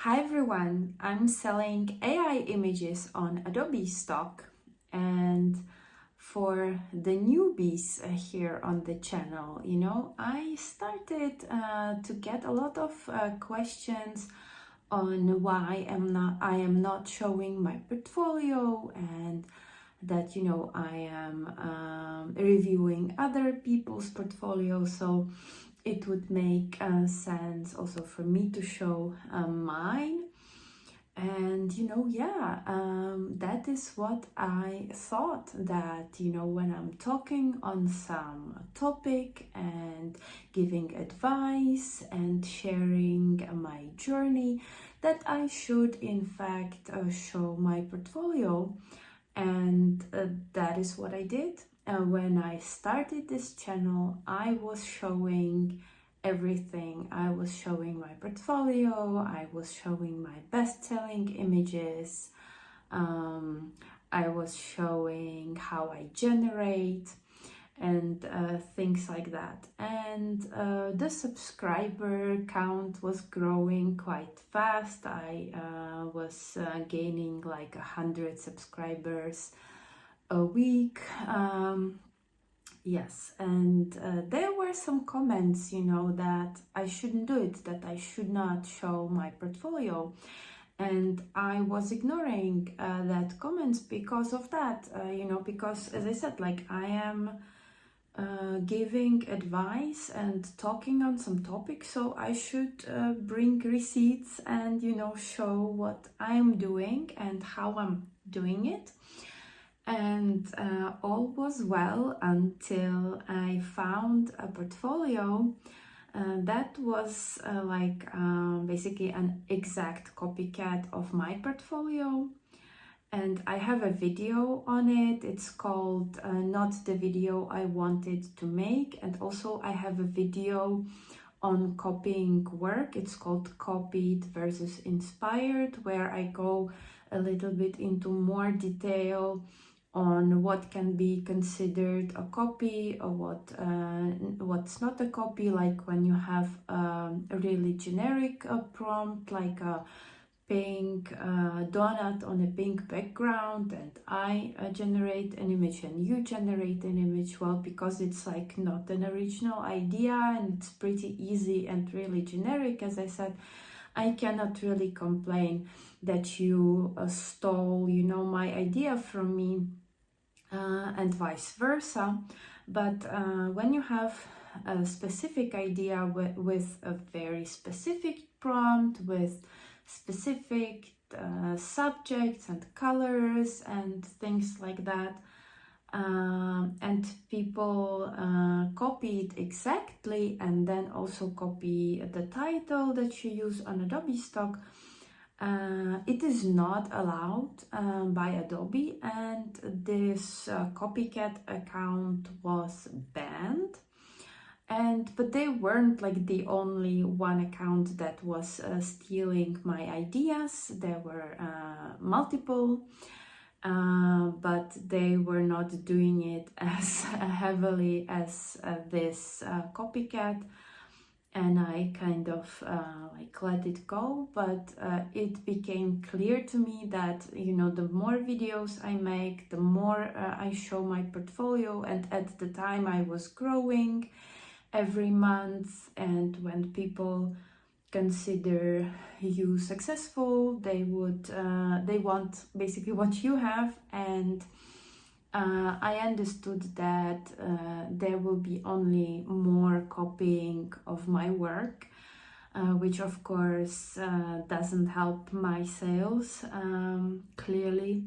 Hi everyone, I'm selling AI images on Adobe Stock, and for the newbies here on the channel, I started to get a lot of questions on why I am not showing my portfolio, and that I am reviewing other people's portfolio. So it would make sense also for me to show mine. And that is what I thought, that when I'm talking on some topic and giving advice and sharing my journey, that I should in fact show my portfolio. And that is what I did. When I started this channel, I was showing everything. I was showing my portfolio, I was showing my best-selling images, I was showing how I generate and things like that. And the subscriber count was growing quite fast. I was gaining like 100 subscribers a week. Yes, and there were some comments, that I shouldn't do it, that I should not show my portfolio. And I was ignoring that comments because of that, because as I said, like I am giving advice and talking on some topics, so I should bring receipts and, show what I'm doing and how I'm doing it. And all was well until I found a portfolio that was basically an exact copycat of my portfolio. And I have a video on it. It's called Not the Video I Wanted to Make. And also I have a video on copying work. It's called Copied versus Inspired, where I go a little bit into more detail on what can be considered a copy or what's not a copy, like when you have a really generic prompt, like a pink donut on a pink background, and I generate an image and you generate an image. Well, because it's like not an original idea and it's pretty easy and really generic, as I said, I cannot really complain that you stole, my idea from me, and vice versa. But when you have a specific idea with a very specific prompt, with specific subjects and colors and things like that, and people copy it exactly and then also copy the title that you use on Adobe Stock, it is not allowed by Adobe, and this copycat account was banned. But they weren't like the only one account that was stealing my ideas. There were multiple, but they were not doing it as heavily as this copycat. And I kind of let it go. But it became clear to me that the more videos I make, the more I show my portfolio. And at the time I was growing every month, and when people consider you successful, they want basically what you have. And I understood that there will be only more copying of my work, which of course doesn't help my sales, clearly.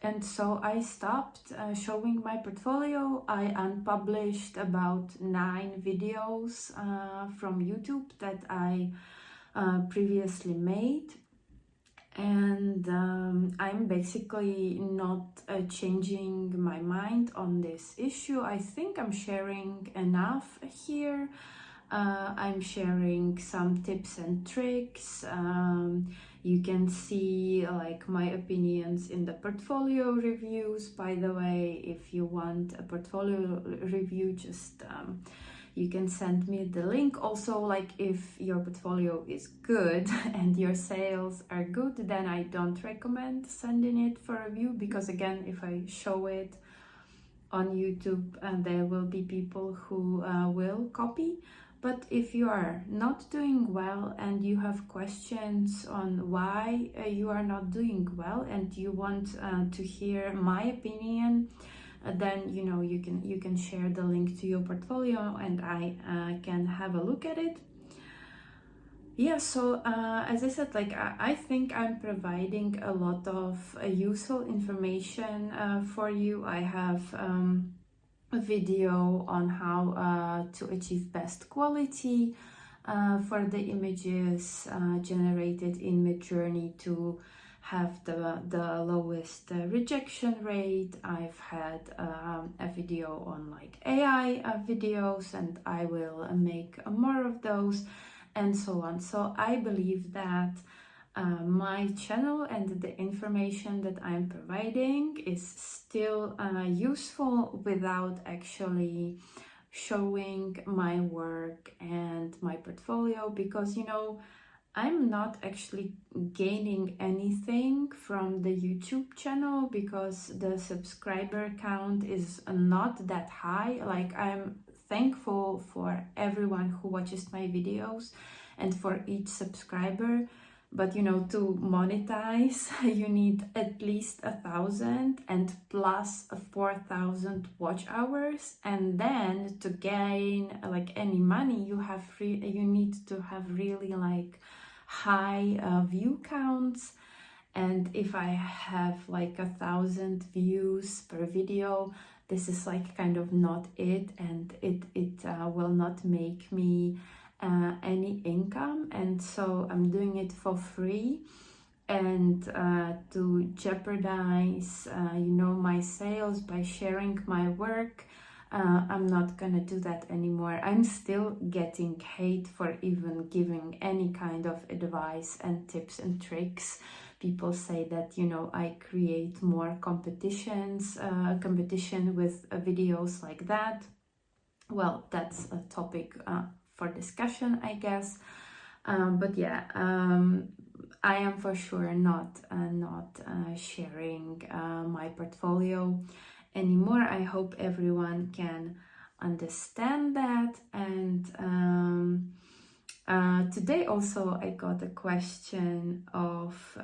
And so I stopped showing my portfolio. I unpublished about 9 videos from YouTube that I previously made. And I'm basically not changing my mind on this issue. I think I'm sharing enough here. I'm sharing some tips and tricks. You can see like my opinions in the portfolio reviews. By the way, if you want a portfolio review, just you can send me the link. Also, like if your portfolio is good and your sales are good, then I don't recommend sending it for review, because again, if I show it on YouTube, there will be people who will copy. But if you are not doing well and you have questions on why you are not doing well, and you want to hear my opinion, then you can share the link to your portfolio and I can have a look at it. Yeah, so as I said, like I think I'm providing a lot of useful information for you. I have a video on how to achieve best quality for the images generated in Midjourney to have the lowest rejection rate. I've had a video on like AI videos, and I will make more of those, and so on. So I believe that my channel and the information that I'm providing is still useful without actually showing my work and my portfolio, because I'm not actually gaining anything from the YouTube channel, because the subscriber count is not that high. Like, I'm thankful for everyone who watches my videos and for each subscriber, but to monetize you need at least 1,000 and plus 4,000 watch hours, and then to gain like any money you need to have really like high view counts. And if I have like 1,000 views per video, this is like kind of not it, and it will not make me any income. And so I'm doing it for free, and to jeopardize my sales by sharing my work, I'm not gonna do that anymore. I'm still getting hate for even giving any kind of advice and tips and tricks. People say that I create more competition with videos like that. Well, that's a topic for discussion, I guess. But yeah, I am for sure not sharing my portfolio anymore. I hope everyone can understand that. And today also I got a question of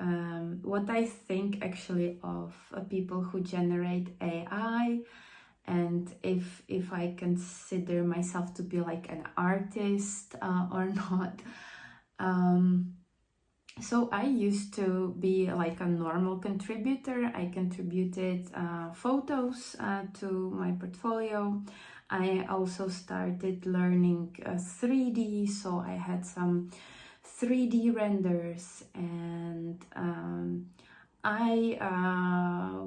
what I think actually of people who generate AI, and if I consider myself to be like an artist or not. So I used to be like a normal contributor. I contributed photos to my portfolio. I also started learning 3D, so I had some 3D renders, and I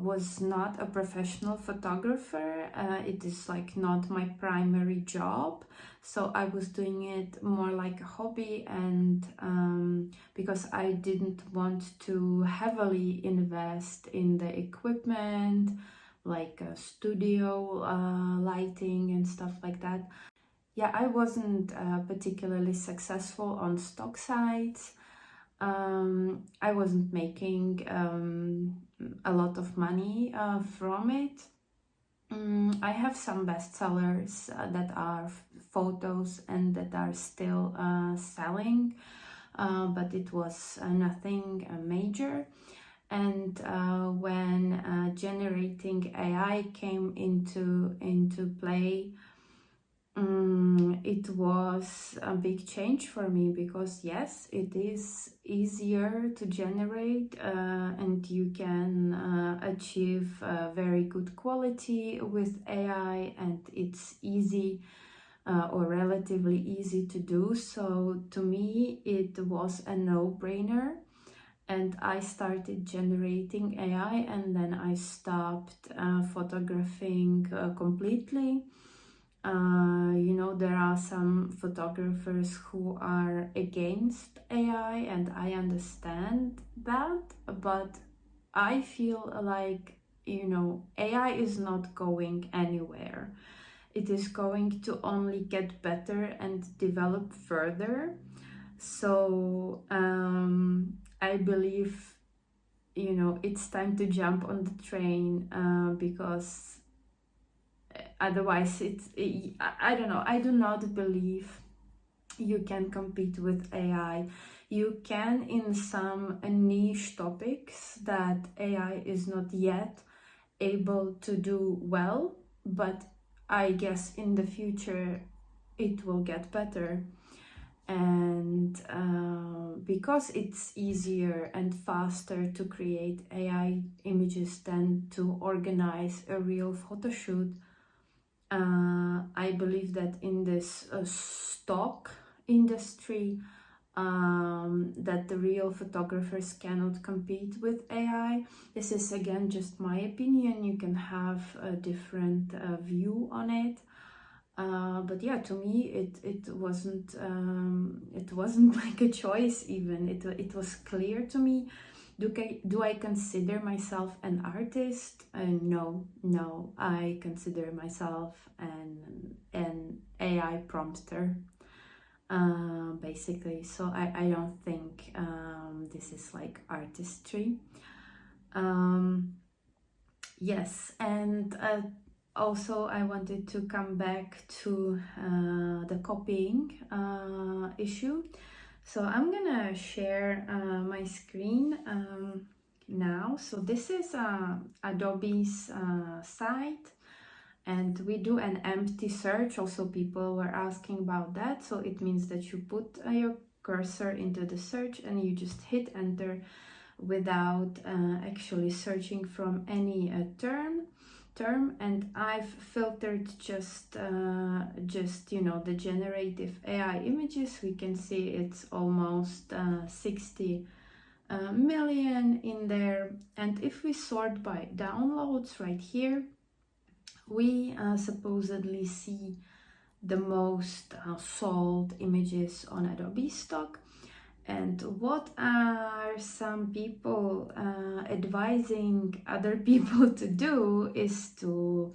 was not a professional photographer. It is like not my primary job, so I was doing it more like a hobby, and because I didn't want to heavily invest in the equipment, like studio lighting and stuff like that. Yeah, I wasn't particularly successful on stock sites. I wasn't making a lot of money from it. I have some bestsellers that are photos and that are still selling, but it was nothing major. And when generating AI came into play, it was a big change for me, because yes, it is easier to generate and you can achieve very good quality with AI, and it's easy or relatively easy to do. So to me it was a no-brainer, and I started generating AI, and then I stopped photographing completely. There are some photographers who are against AI, and I understand that, but I feel like AI is not going anywhere. it is going to only get better and develop further. So I believe, you know, it's time to jump on the train, because otherwise I don't know, I do not believe you can compete with AI. You can in some niche topics that AI is not yet able to do well, but I guess in the future it will get better. And because it's easier and faster to create AI images than to organize a real photo shoot, I believe that in this stock industry, that the real photographers cannot compete with AI. This is again just my opinion. You can have a different view on it. But yeah, to me, it wasn't like a choice even. It was clear to me. Do I consider myself an artist? No, I consider myself an AI prompter, basically. So I don't think this is like artistry. Yes, and also I wanted to come back to the copying issue. So I'm gonna share my screen now. So this is Adobe's site, and we do an empty search. Also, people were asking about that. So it means that you put your cursor into the search and you just hit enter without actually searching from any term. And I've filtered just you know, the generative AI images. We can see it's almost 60 million in there. And if we sort by downloads right here, we supposedly see the most sold images on Adobe Stock. And what are some people advising other people to do is to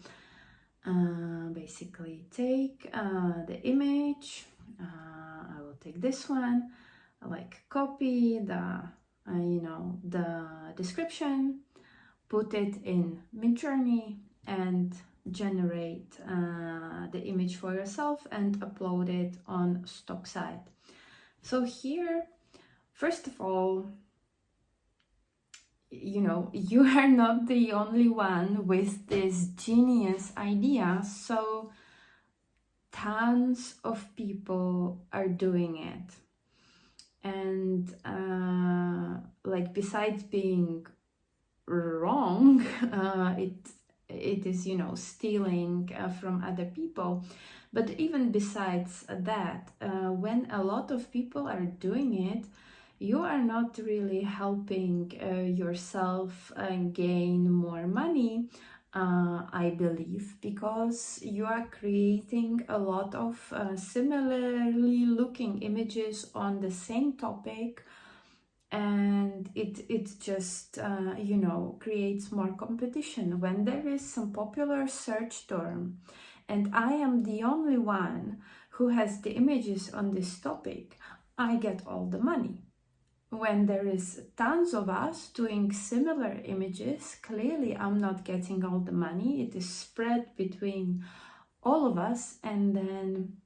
basically take the image. I will take this one, like copy the you know, the description, put it in Midjourney, and generate the image for yourself and upload it on stock site. So here, first of all, you know, you are not the only one with this genius idea. So tons of people are doing it. And like, besides being wrong, it is, you know, stealing from other people. But even besides that, when a lot of people are doing it, you are not really helping yourself gain more money, I believe, because you are creating a lot of similarly looking images on the same topic, and it just you know, creates more competition. When there is some popular search term and I am the only one who has the images on this topic, I get all the money. When there is tons of us doing similar images, clearly I'm not getting all the money. It is spread between all of us, and then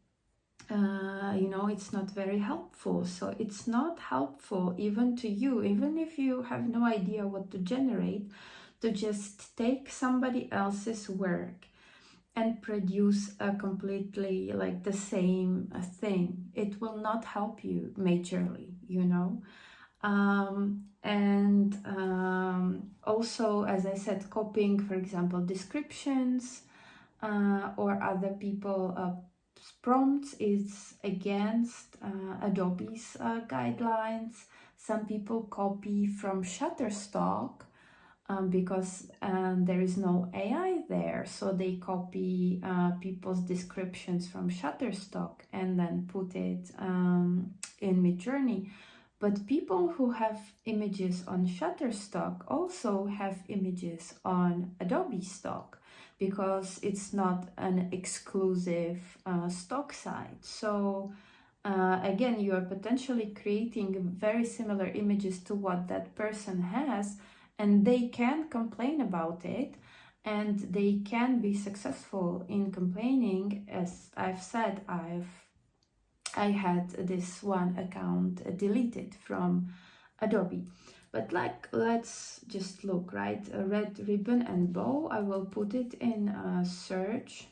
you know, it's not very helpful. So it's not helpful even to you, even if you have no idea what to generate, to just take somebody else's work and produce a completely like the same thing. It will not help you majorly, you know. Also, as I said, copying, for example, descriptions or other people prompts is against Adobe's guidelines. Some people copy from Shutterstock because there is no AI there, so they copy people's descriptions from Shutterstock and then put it in Midjourney. But people who have images on Shutterstock also have images on Adobe Stock. because it's not an exclusive stock site. So again, you are potentially creating very similar images to what that person has, and they can complain about it, and they can be successful in complaining. As I've said, I had this one account deleted from Adobe. But like, let's just look, right? A red ribbon and bow. I will put it in search.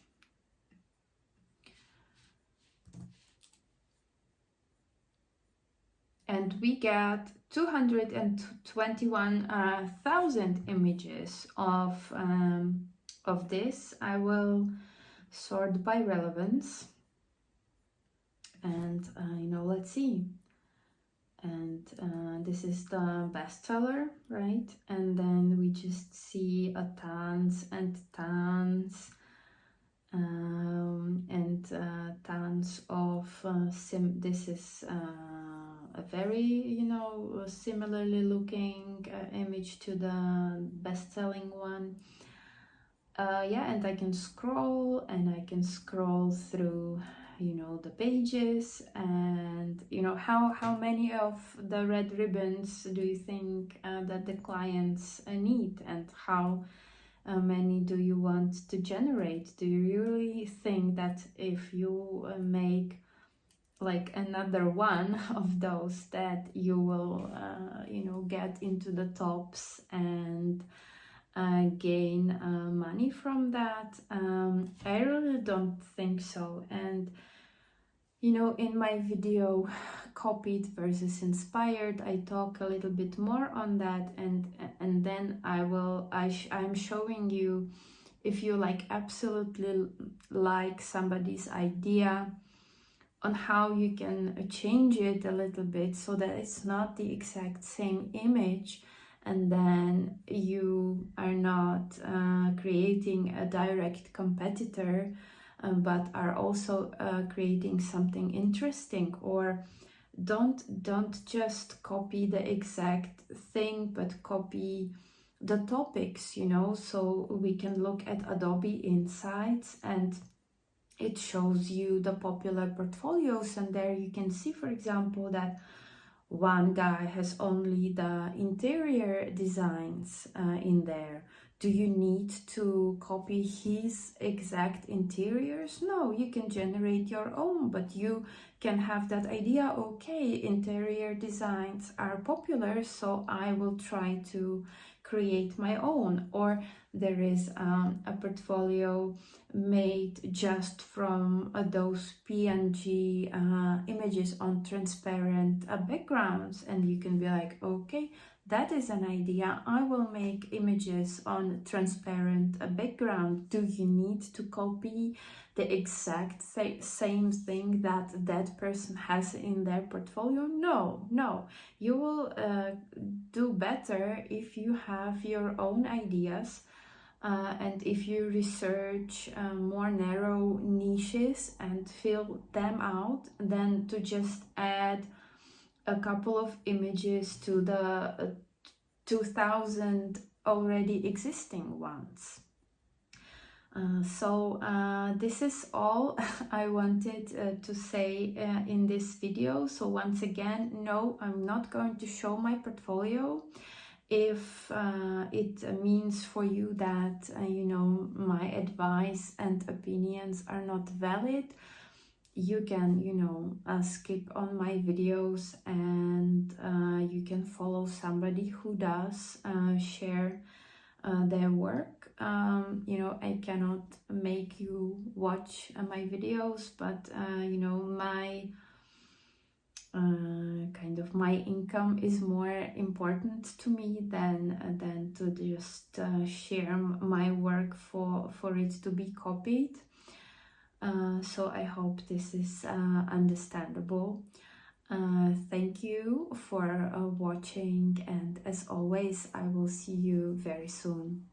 And we get 221,000 images of this. I will sort by relevance, and let's see. And this is the bestseller, right? And then we just see a tons and tons and tons of this is a very similarly looking image to the best-selling one. Yeah, and I can scroll through the pages, and how many of the red ribbons do you think that the clients need, and how many do you want to generate? Do you really think that if you make like another one of those, that you will get into the tops and gain money from that? I really don't think so. And in my video copied versus inspired, I talk a little bit more on that, and then I'm showing you, if you absolutely like somebody's idea, on how you can change it a little bit so that it's not the exact same image, and then you are not creating a direct competitor, but are also creating something interesting. Or don't just copy the exact thing, but copy the topics, so we can look at Adobe Insights, and it shows you the popular portfolios, and there you can see, for example, that one guy has only the interior designs in there. Do you need to copy his exact interiors? No, you can generate your own, but you can have that idea, okay, interior designs are popular, so I will try to create my own. Or there is a portfolio made just from those PNG images on transparent backgrounds, and you can be like, okay, that is an idea, I will make images on transparent background. Do you need to copy the exact same thing that that person has in their portfolio? No, you will do better if you have your own ideas, and if you research more narrow niches and fill them out, than to just add a couple of images to the 2000 already existing ones. So this is all I wanted to say in this video. So once again, no, I'm not going to show my portfolio. If it means for you that my advice and opinions are not valid, you can skip on my videos, and you can follow somebody who does share their work. I cannot make you watch my videos, but my my income is more important to me than to just share my work for it to be copied. So I hope this is understandable. Thank you for watching, and as always, I will see you very soon.